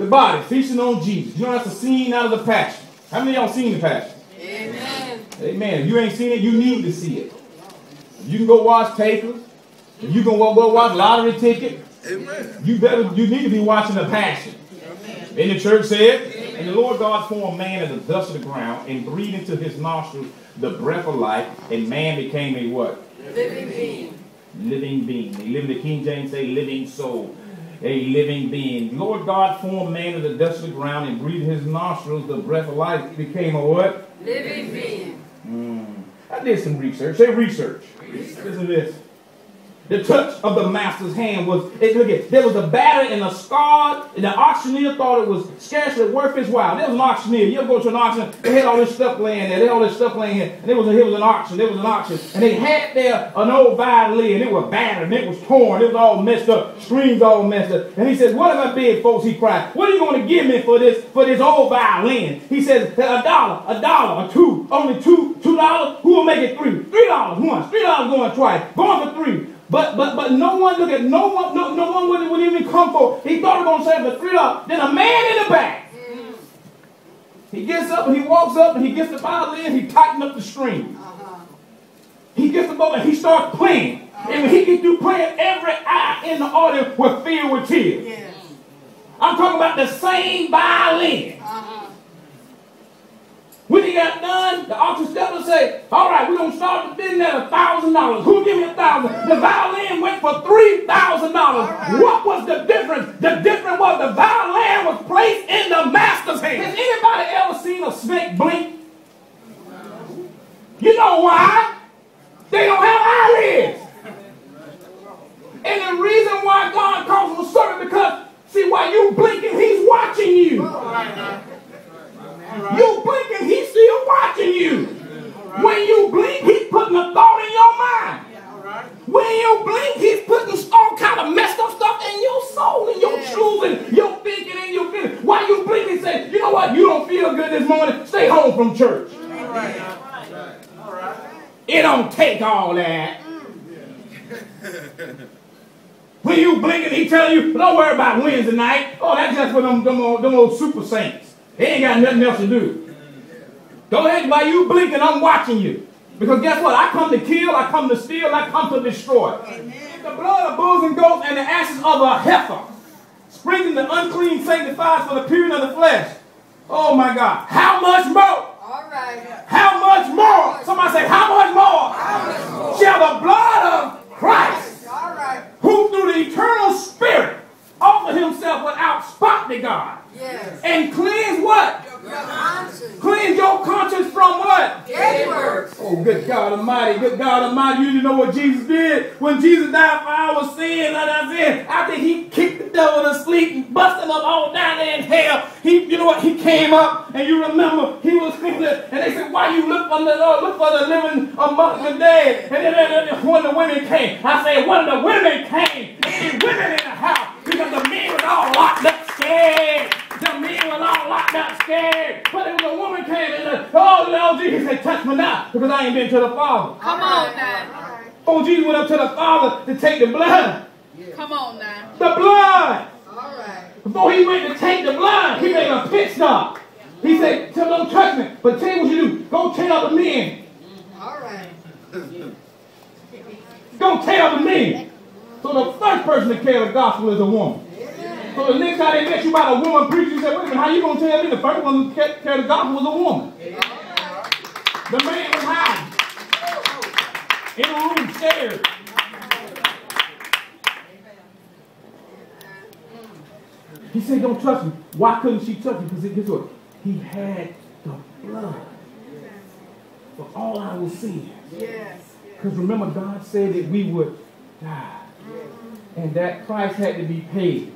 The body feasting on Jesus. You know that's a scene out of the Passion. How many of y'all seen the Passion? Amen. Amen. If you ain't seen it, you need to see it. You can go watch Takers. You can go watch lottery ticket. Amen. You need to be watching the Passion. And the church said, and the Lord God formed man of the dust of the ground and breathed into his nostrils the breath of life, and man became a what? Living being. Living being. They live in the King James say living soul. A living being. Lord God formed man of the dust of the ground and breathed in his nostrils the breath of life. Became a what? Living being. I did some research. Say research. Listen to this. The touch of the master's hand was, look at, there was a battered and a scarred, and the auctioneer thought it was scarcely worth his while. There was an auctioneer. You ever go to an auction, they had all this stuff laying there. They had all this stuff laying here. And there was an auction. And they had there an old violin, and it was battered, and it was torn. It was all messed up. Strings all messed up. And he said, what have I bid, folks? He cried. What are you going to give me for this old violin? He says, $1, $1, $2, only $2. Who will make it $3? $3 once, $3 going twice, going for $3. But no one, look at, no one would even come for. He thought he was going to say for $3. Then a man in the back. He gets up and he walks up and he gets the violin, he tightens up the strings. He gets the bow and he starts playing. And when he gets through playing, every eye in the audience was filled with tears. I'm talking about the same violin. When he got done, the auction step and say, all right, we're going to start the bidding at $1,000. Who give me $1,000? The violin went for $3,000. Right. What was the difference? The difference was the violin was placed in the master's hand. Has anybody ever seen a snake blink? You know why? They don't have eyelids. And the reason why God calls them a servant, because, see, while you blinking, he's watching you. You blinking, he's still watching you. When you blink, he's putting a thought in your mind. When you blink, he's putting all kind of messed up stuff in your soul, and your choosing, your thinking, and your feeling. While you blink, he says, you know what, you don't feel good this morning, stay home from church. It don't take all that. When you blinking, he telling you, don't worry about Wednesday night. Oh, that's just for them old super saints. They ain't got nothing else to do. Go ahead, while you blinking, I'm watching you. Because guess what? I come to kill, I come to steal, I come to destroy. Amen. The blood of bulls and goats and the ashes of a heifer, sprinkling the unclean sanctifies for the purity of the flesh. Oh my God. How much more? All right. How much more? Somebody say, how much more? How much more? Shall the blood of Christ, all right, who through the eternal Spirit offer himself without spot to God. Yes. And cleanse what? Your conscience. Cleanse your conscience from what? Dead works. Oh, good God Almighty, good God Almighty. You know what Jesus did? When Jesus died for our sins, after he kicked the devil to sleep and busted up all down there in hell, you know what? He came up, and you remember, he was thinking, and they said, why you look for the living among the dead? And then when the women came, I said, when the women came, there were women in the house, because the men was all locked up scared. The men was all locked up scared. But if a woman came and said, oh, Lord Jesus, he said, touch me not, because I ain't been to the Father. Come on now. Oh, Jesus went up to the Father to take the blood. Come on now. The blood. All right. Before he went to take the blood, he made a pit stop. He said, tell them, don't touch me. But tell you what you do. Go tell the men. All right. Go tell the men. So the first person to carry the gospel is a woman. So the next time they met you about a woman preacher, you said, wait a minute, how you going to tell me? The first one to carry the gospel was a woman. The man was hiding in a room, scared. He said, don't touch me. Why couldn't she touch me? Because guess what? He had the blood for all our sins. Yes. Because remember, God said that we would die. And that price had to be paid.